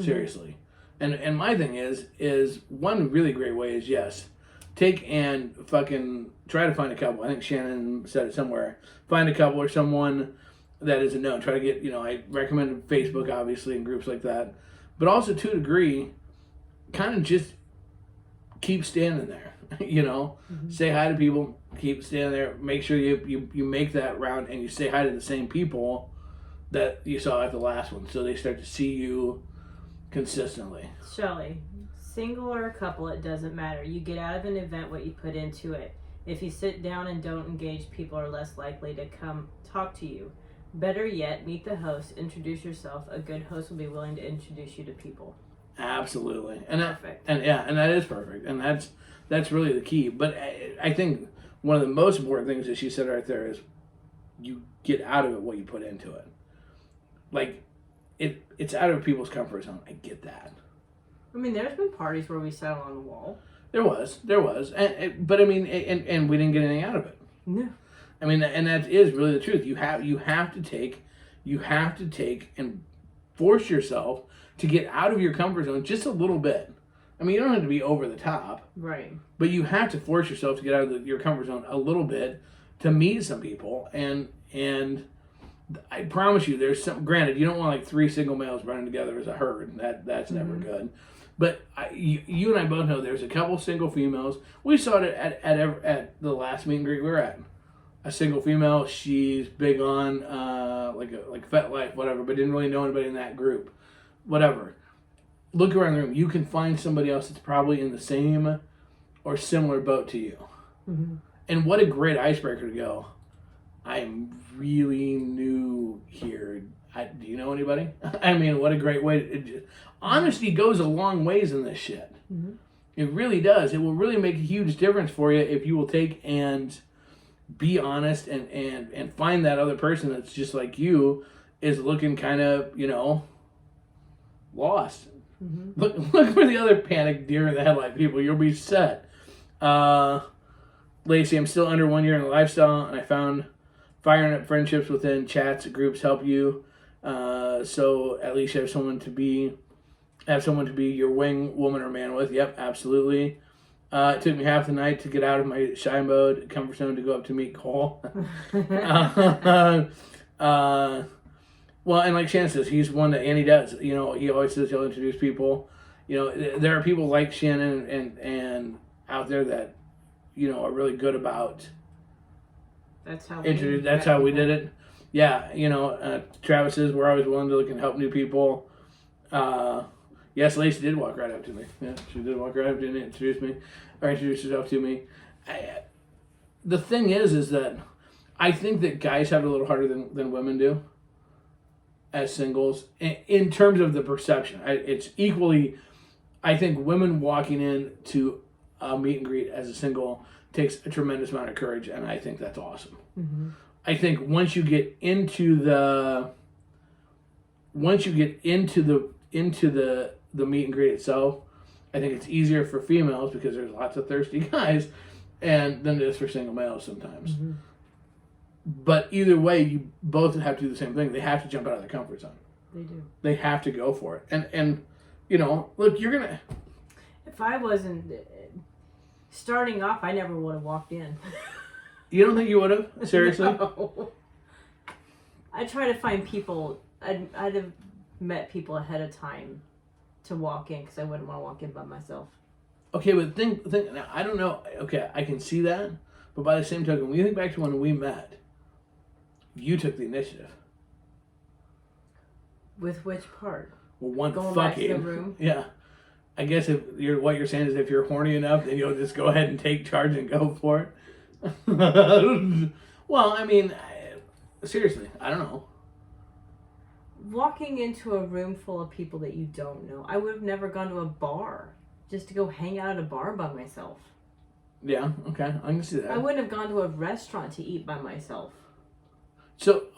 Seriously. And my thing is one really great way is, yes, take and fucking try to find a couple. I think Shannon said it somewhere. Find a couple or someone that is a known. Try to get, you know, I recommend Facebook, obviously, and groups like that. But also, to a degree, kind of just keep standing there, you know? Say hi to people, keep standing there. Make sure you make that round and you say hi to the same people that you saw at the last one, so they start to see you consistently. Shelly, single or a couple, it doesn't matter. You get out of an event what you put into it. If you sit down and don't engage, people are less likely to come talk to you. Better yet, meet the host, introduce yourself. A good host will be willing to introduce you to people. Absolutely. And perfect. And that is perfect. And that's really the key. But I think one of the most important things that she said right there is you get out of it what you put into it. like, it's out of people's comfort zone. I get that. I mean, there's been parties where we sat on the wall. There was, but I mean, and we didn't get anything out of it. No. I mean, and that is really the truth. You have to take and force yourself to get out of your comfort zone just a little bit. I mean, you don't have to be over the top, right? But you have to force yourself to get out of your comfort zone a little bit to meet some people, and I promise you, there's some. Granted, you don't want like 3 single males running together as a herd. That's never good. But you and I both know there's a couple single females. We saw it at the last meet and greet we were at. A single female, she's big on like Fet Life, whatever, but didn't really know anybody in that group. Whatever. Look around the room. You can find somebody else that's probably in the same or similar boat to you. Mm-hmm. And what a great icebreaker to go, I'm really new here. Do you know anybody? I mean, what a great way. Honesty goes a long ways in this shit. Mm-hmm. It really does. It will really make a huge difference for you if you will take and be honest and find that other person that's just like you is looking kind of, lost. Mm-hmm. Look for the other panic deer in the headlight people. You'll be set. Lacey, I'm still under 1 year in the lifestyle, and I found firing up friendships within chats groups help you. So at least you have someone to be your wing woman or man with. Yep, absolutely. It took me half the night to get out of my shy mode, comfort zone, to go up to meet Cole. Well, and like Shannon says, he's one that, and he does. He always says he'll introduce people. There are people like Shannon and out there that, are really good about. That's how we did it. Yeah, Travis says we're always willing to look and help new people. Yes, Lacey did walk right up to me. Yeah, she did walk right up to me and introduce herself to me. The thing is that I think that guys have it a little harder than women do as singles in terms of the perception. It's equally, I think women walking into a meet and greet as a single takes a tremendous amount of courage, and I think that's awesome. Mm-hmm. I think once you get into the meet and greet itself, I think it's easier for females because there's lots of thirsty guys, and than it is for single males sometimes. Mm-hmm. But either way, you both have to do the same thing. They have to jump out of their comfort zone. They do. They have to go for it. And look, you're gonna. If I wasn't starting off, I never would have walked in. You don't think you would have? Seriously? No. I try to find people. I'd have met people ahead of time to walk in because I wouldn't want to walk in by myself. Okay, but think. Now, I don't know. Okay, I can see that, but by the same token, when you think back to when we met, you took the initiative. With which part? Well, going back to the room. Yeah, I guess what you're saying is if you're horny enough, then you'll just go ahead and take charge and go for it. Well, I mean, seriously, I don't know. Walking into a room full of people that you don't know, I would have never gone to a bar just to go hang out at a bar by myself. Yeah, okay, I can see that. I wouldn't have gone to a restaurant to eat by myself. So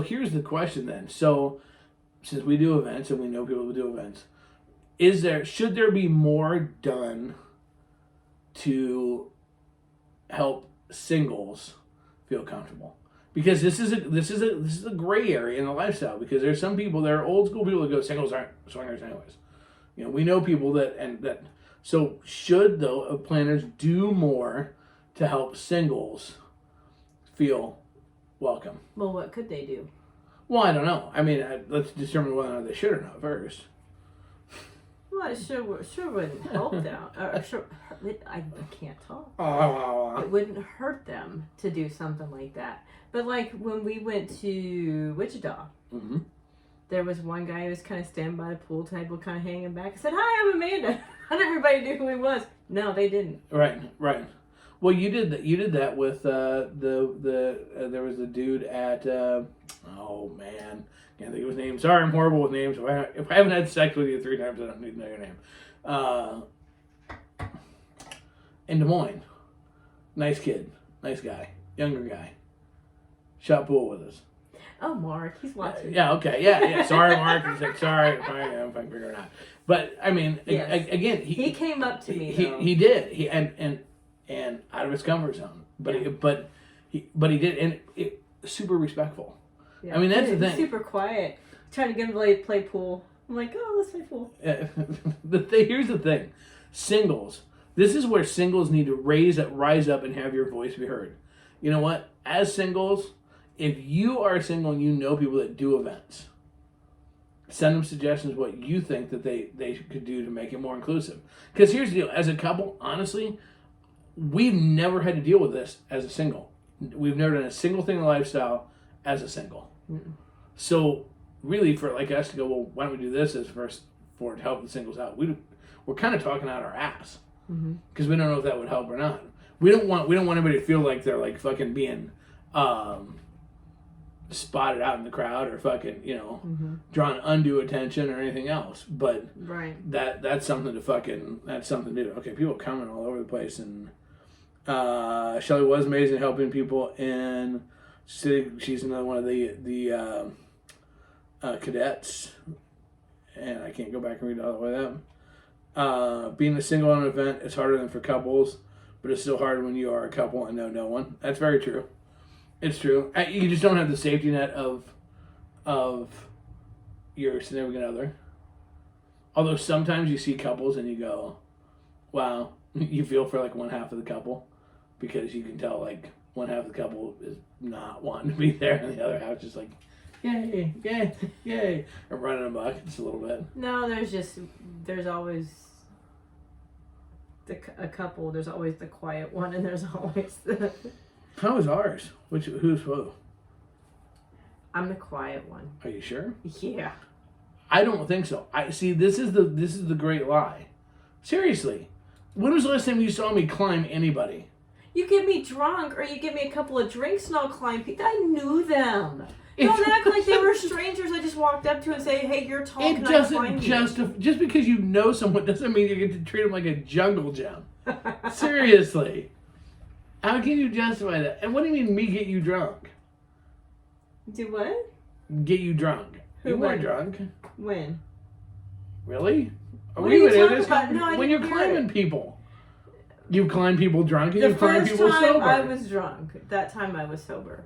here's the question then. So, since we do events and we know people who do events, should there be more done to help singles feel comfortable? Because this is a gray area in the lifestyle. Because there's some people, there are old school people that go, singles aren't swingers anyways. We know people that. So should planners do more to help singles feel welcome? Well, what could they do? Well, I don't know. I mean, let's determine whether or not they should or not first. Well, it sure wouldn't help them. I can't talk. It wouldn't hurt them to do something like that. But like when we went to Wichita, mm-hmm. There was one guy who was kind of standing by the pool table, kind of hanging back. I said, "Hi, I'm Amanda." Not everybody knew who he was. No, they didn't. Right. Well, you did that. You did that with there was a dude at oh man, can't think of his name. Sorry, I'm horrible with names. If I haven't had sex with you 3 times, I don't need to know your name. In Des Moines, nice kid, nice guy, younger guy, shot pool with us. Oh, Mark, he's watching. Yeah, okay, yeah. Sorry, Mark. He's like, sorry, I'm fine, figure it out. But I mean, Yes. again, He came up to me. He did. And out of his comfort zone. But he did, and super respectful. Yeah. I mean, that's the thing. Super quiet. Trying to get him to play pool. I'm like, oh, let's play pool. Here's the thing, singles. This is where singles need to rise up and have your voice be heard. You know what? As singles, if you are single and you know people that do events, send them suggestions what you think that they could do to make it more inclusive. Because here's the deal. As a couple, honestly, we've never had to deal with this as a single. We've never done a single thing in the lifestyle as a single. Mm-mm. So really, for like us to go, well, why don't we do this as first for to help the singles out? We're kind of talking out our ass because we don't know if that would help or not. We don't want anybody to feel like they're like fucking being spotted out in the crowd or fucking drawn undue attention or anything else. But that's something to do. Okay, people coming all over the place, and Shelly was amazing helping people in city. She's another one of the cadets, and I can't go back and read all the way that. Being a single on an event is harder than for couples, but it's still hard when you are a couple and know no one. That's very true. It's true. You just don't have the safety net of your significant other. Although sometimes you see couples and you go, wow, you feel for like one half of the couple because you can tell like one half of the couple is not wanting to be there and the other half just like, yay, yay, yay. I'm running amok just a little bit. No, there's always a couple. There's always the quiet one, and there's always the. How is ours? Who's who? I'm the quiet one. Are you sure? Yeah. I don't think so. I see. This is the great lie. Seriously, when was the last time you saw me climb anybody? You get me drunk, or you give me a couple of drinks, and I'll climb people. I knew them. Don't act like they were strangers I just walked up to and say, hey, you're tall, can I climb you? Just because you know someone doesn't mean you get to treat them like a jungle gym. Seriously. How can you justify that? And what do you mean me get you drunk? Do what? Get you drunk. You weren't drunk. When? Really? What are you talking about? No, when you're climbing people. You climb people drunk and you climb people sober. The first time I was drunk. That time I was sober.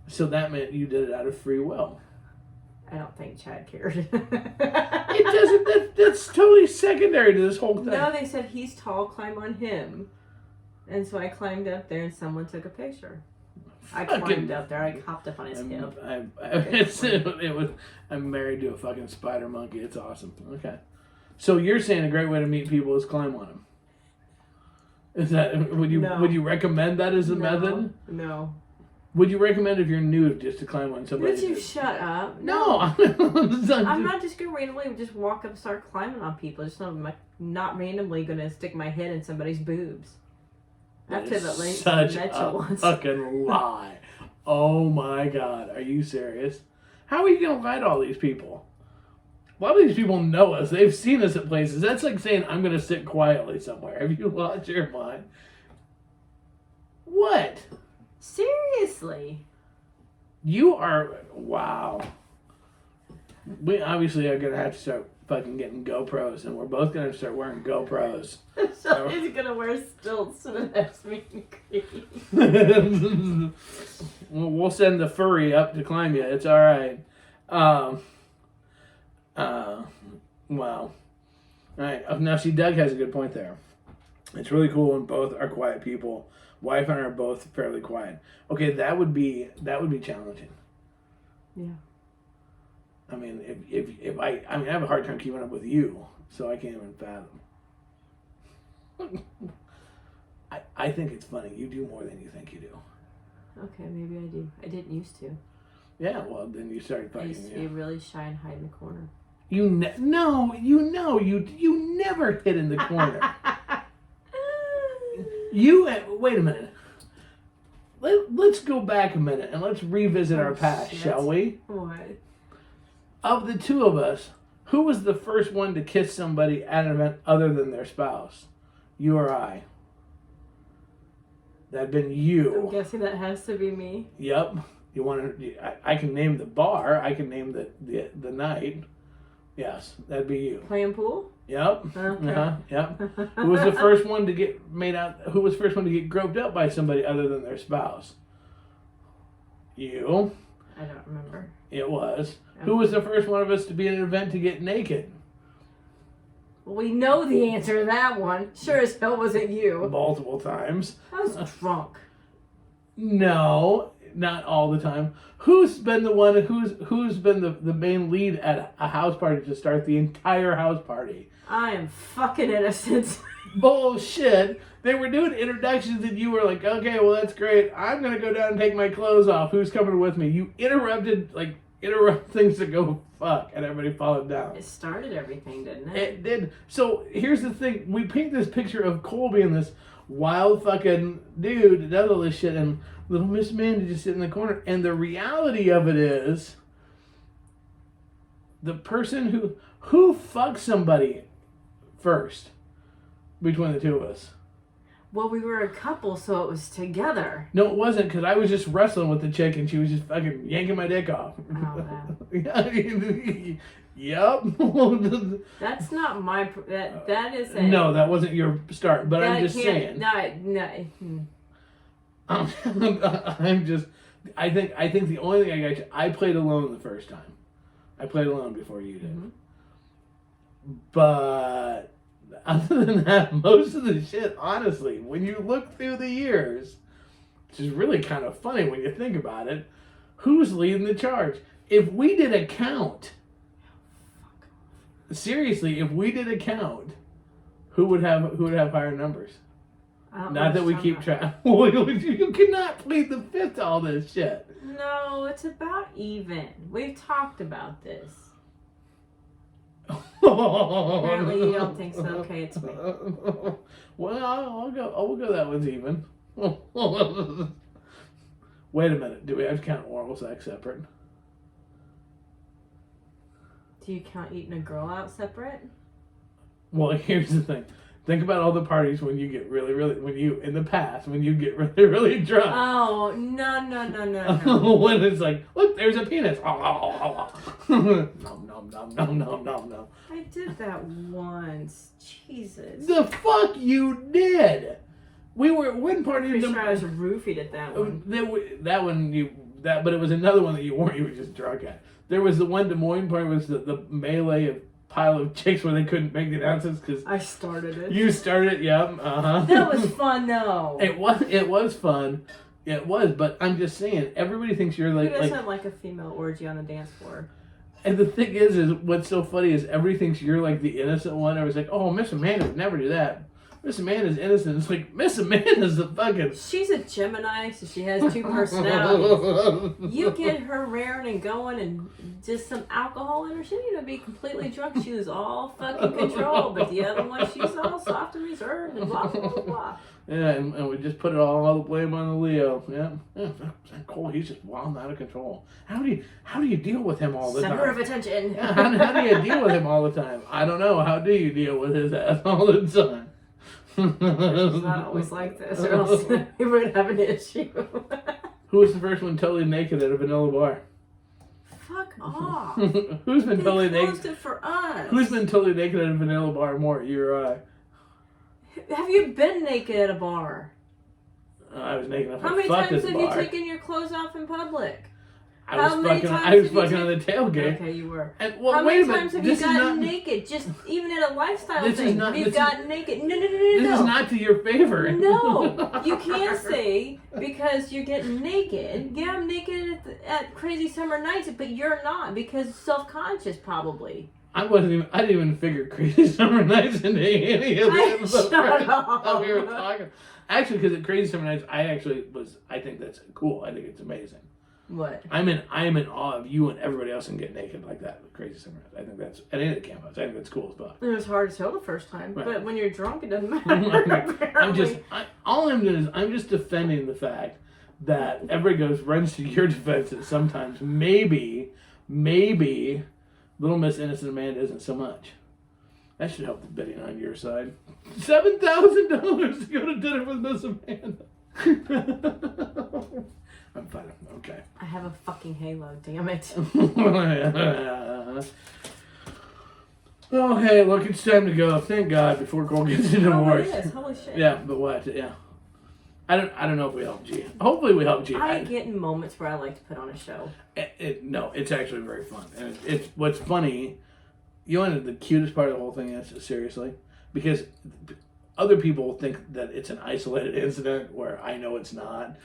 So that meant you did it out of free will. I don't think Chad cared. It doesn't. That's totally secondary to this whole thing. No, they said he's tall, climb on him. And so I climbed up there and someone took a picture. I climbed up there. I hopped up on his hip. I'm married to a fucking spider monkey. It's awesome. Okay. So you're saying a great way to meet people is climb on them. Is that would you recommend that as a method? No. Would you recommend if you're new just to climb on somebody? Would you shut up? No. I'm not just gonna randomly just walk up and start climbing on people. Just not randomly gonna stick my head in somebody's boobs. That is such a fucking lie. Oh my God. Are you serious? How are you going to lie to all these people? A lot of these people know us. They've seen us at places. That's like saying, I'm going to sit quietly somewhere. Have you lost your mind? What? Seriously? You are... Wow. We obviously are going to have to start fucking getting GoPros, and we're both going to start wearing GoPros. So he's going to wear stilts to the next meet and greet. We'll send the furry up to climb you. It's all right. Wow. All right. Now, see, Doug has a good point there. It's really cool when both are quiet people. Wife and I are both fairly quiet. Okay, that would be challenging. Yeah. I mean, if I have a hard time keeping up with you, so I can't even fathom. I think it's funny. You do more than you think you do. Okay, maybe I do. I didn't used to. Yeah, well, then you started fighting. I used to be really shy and hide in the corner. You never hid in the corner. Wait a minute. Let's go back a minute and let's revisit our past, shall we? What? Of the two of us, who was the first one to kiss somebody at an event other than their spouse? You or I? That'd been you. I'm guessing that has to be me. Yep. You want to? I can name the bar. I can name the night. Yes, that'd be you. Playing pool? Yep. Okay. Yep. Who was the first one to get made out? Who was the first one to get groped up by somebody other than their spouse? You. I don't remember. It was. Okay. Who was the first one of us to be at an event to get naked? Well, we know the answer to that one. Sure as hell wasn't you. Multiple times. I was drunk. No, not all the time. Who's been the one who's been the main lead at a house party to start the entire house party? I am fucking innocent. Bullshit. They were doing introductions and you were like, okay, well that's great. I'm gonna go down and take my clothes off. Who's coming with me? You interrupt things to go fuck, and everybody followed down. It started everything, didn't it? It did. So here's the thing: we paint this picture of Cole being this wild fucking dude that does all this shit, and little Miss Mandy just sitting in the corner. And the reality of it is, the person who fucks somebody first between the two of us. Well, we were a couple, so it was together. No, it wasn't, because I was just wrestling with the chick and she was just fucking yanking my dick off. Oh, Yep. That's not my... That is a... No, that wasn't your start, but I'm just saying. No. I'm just... I think the only thing I got you... I played alone the first time. I played alone before you did. Mm-hmm. But... Other than that, most of the shit, honestly, when you look through the years, which is really kind of funny when you think about it, who's leading the charge? If we did a count, seriously, if we did a count, who would have higher numbers? Not that we keep track. You cannot plead the fifth to all this shit. No, it's about even. We've talked about this. Apparently you don't think so. Okay, it's me. Well, I'll go that one's even. Wait a minute. Do we have to count oral sex separate? Do you count eating a girl out separate? Well, here's the thing. Think about all the parties when you get when you get really drunk. Oh, no. When it's like, look, there's a penis. No. I did that once. Jesus. The fuck you did? We were at one party. Pretty sure I was roofied at that one. But it was another one that you weren't. You were just drunk at. There was the one Des Moines party. Was the melee of pile of chicks where they couldn't make the announcements because I started it. You started it, yeah. That was fun though. It was fun. It was, but I'm just saying, everybody thinks you're like. Who doesn't like a female orgy on the dance floor? And the thing is what's so funny is everybody thinks you're like the innocent one. Everybody's like, oh, Miss Amanda would never do that. Miss Amanda's innocent. It's like, Miss Amanda's the fucking... She's a Gemini, so she has two personalities. You get her raring and going and just some alcohol in her, she's going to be completely drunk. She was all fucking control, but the other one, she's all soft and reserved and blah, blah, blah, blah. Yeah, and we just put it all the blame on the Leo. Yeah. Cole, he's just wild out of control. How do you deal with him all the time? Center of attention. Yeah, how do you deal with him all the time? I don't know. How do you deal with his ass all the time? It's not always like this, or else we would have an issue. Who was the first one totally naked at a vanilla bar? Fuck off. Who's been totally naked? They closed it for us. Who's been totally naked at a vanilla bar more, you or I? Have you been naked at a bar? I was naked enough How to many fuck times this have bar. you taken your clothes off in public? I was fucking on the tailgate. Okay, you were. And, well, How wait many a minute. times have This you is gotten not, naked? Just even at a lifestyle This is thing. not- We've this is- gotten naked. No. This is not to your favor. No, you can't say because you're getting naked. Yeah, I'm naked at Crazy Summer Nights, but you're not because self-conscious probably. I didn't even figure Crazy Summer Nights into any of them. Shut up. We were talking. Actually, because at Crazy Summer Nights, I think that's cool. I think it's amazing. What? I am in awe of you and everybody else and get naked like that with Crazy Summer Nights. I think that's at any of the campouts. I think that's cool as fuck. It was hard as hell the first time, Right. but when you're drunk, it doesn't matter. All I'm doing is I'm just defending the fact that everybody runs to your defense that sometimes maybe Little Miss Innocent Amanda isn't so much. That should help the bidding on your side. $7,000 to go to dinner with Miss Amanda. I'm fine. Okay. I have a fucking halo, damn it. Oh, hey, look, it's time to go. Thank God before Cole gets into divorce. It is. Holy shit. Yeah, but what? Yeah. I don't know if we helped G. Hopefully we helped G. I get in moments where I like to put on a show. No, it's actually very fun. And it's what's funny, you know what the cutest part of the whole thing is, seriously? Because other people think that it's an isolated incident where I know it's not.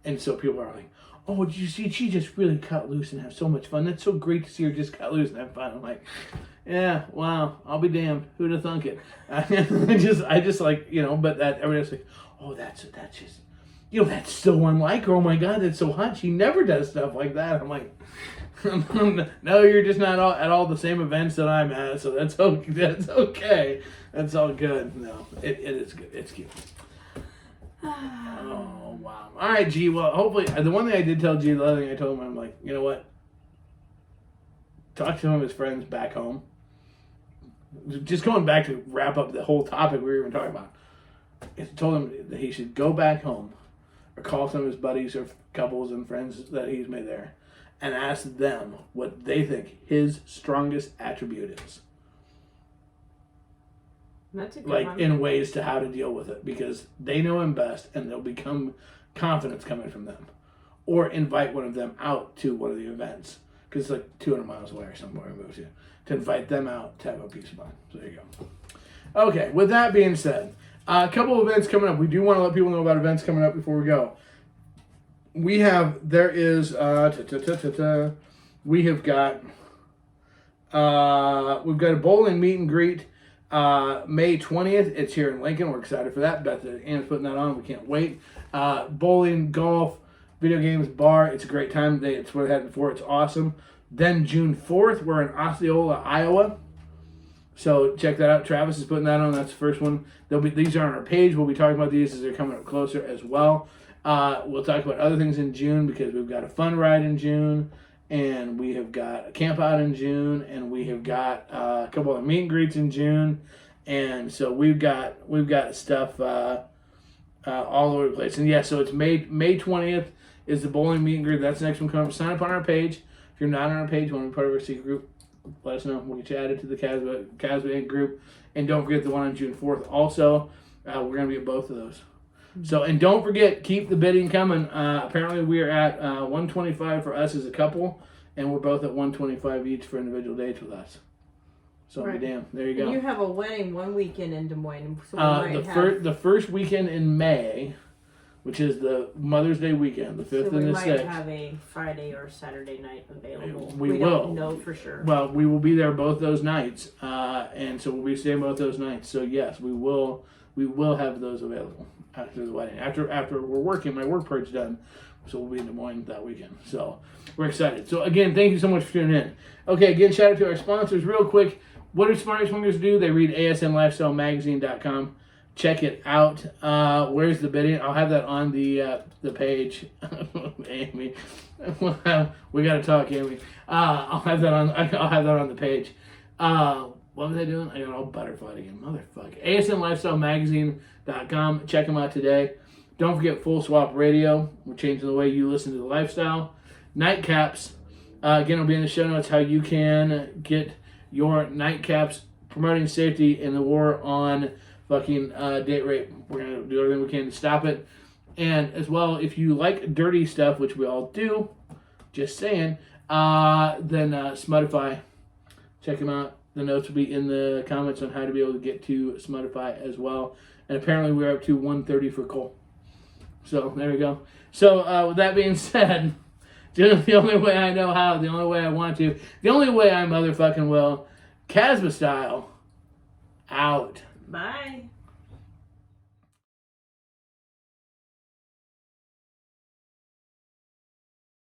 And so people are like, oh, did you see? She just really cut loose and have so much fun. That's so great to see her just cut loose and have fun. I'm like, yeah, wow, I'll be damned. Who'd have thunk it? I just like, but that everybody's like, oh, that's just, that's so unlike her. Oh my God, that's so hot. She never does stuff like that. I'm like, no, you're just not at all the same events that I'm at, so that's okay. That's all good. No, it is good. It's cute. Oh, wow. All right, G. Well, hopefully, the one thing I did tell G, the other thing I told him, I'm like, you know what? Talk to some of his friends back home. Just going back to wrap up the whole topic we were even talking about. I told him that he should go back home or call some of his buddies or couples and friends that he's made there and ask them what they think his strongest attribute is. That's a good like one. In ways to how to deal with it, because they know him best and there'll become confidence coming from them. Or invite one of them out to one of the events, because it's like 200 miles away or somewhere we move to invite them out to have a piece of mind. So there you go. Okay, with that being said, a couple of events coming up. We do want to let people know about events coming up before we go. We have we've got a bowling meet and greet May 20th. It's here in Lincoln. We're excited for that. Beth Ann's putting that on. We can't wait. Bowling, golf, video games, bar. It's a great time. It's what I had before. It's awesome. Then June 4th, we're in Osceola, Iowa. So check that out. Travis is putting that on. That's the first one. These are on our page. We'll be talking about these as they're coming up closer as well. We'll talk about other things in June, because we've got a fun ride in June, and we have got a camp out in June, and we have got a couple of meet and greets in June, and so we've got stuff all over the place. And yeah, so it's May 20th is the bowling meet and greet. That's the next one coming up. Sign up on our page. If you're not on our page, want to be part of our secret group, let us know. We'll get you added to the Casba group. And don't forget the one on June 4th. Also, we're going to be at both of those. So, and don't forget, keep the bidding coming. Apparently, we are at $125 for us as a couple, and we're both at $125 each for individual dates with us. So, right. Be damn. There you go. And you have a wedding one weekend in Des Moines. So the first weekend in May, which is the Mother's Day weekend, the 5th and the 6th. We might have a Friday or Saturday night available. We will. Don't know for sure. Well, we will be there both those nights, and so we'll be staying both those nights. So yes, we will have those available after the wedding. After we're working, my work part's done, so we'll be in Des Moines that weekend. So we're excited. So again, thank you so much for tuning in. Okay, again, shout out to our sponsors real quick. What do Smarty Swingers do? They read asnlifestylemagazine.com. Check it out. Where's the bidding? I'll have that on the page. Amy, we gotta talk, Amy. I'll have that on the page. What was I doing? I got all butterflied again. Motherfucker. asnlifestylemagazine.com. Check them out today. Don't forget Full Swap Radio. We're changing the way you listen to the lifestyle. Nightcaps. Again, it'll be in the show notes how you can get your nightcaps promoting safety in the war on fucking date rape. We're going to do everything we can to stop it. And as well, if you like dirty stuff, which we all do, just saying, then Smudify. Check them out. The notes will be in the comments on how to be able to get to Smudify as well. And apparently we're up to 130 for Cole. So there we go. So with that being said, doing the only way I know how, the only way I want to, the only way I motherfucking will, Casba style, out. Bye.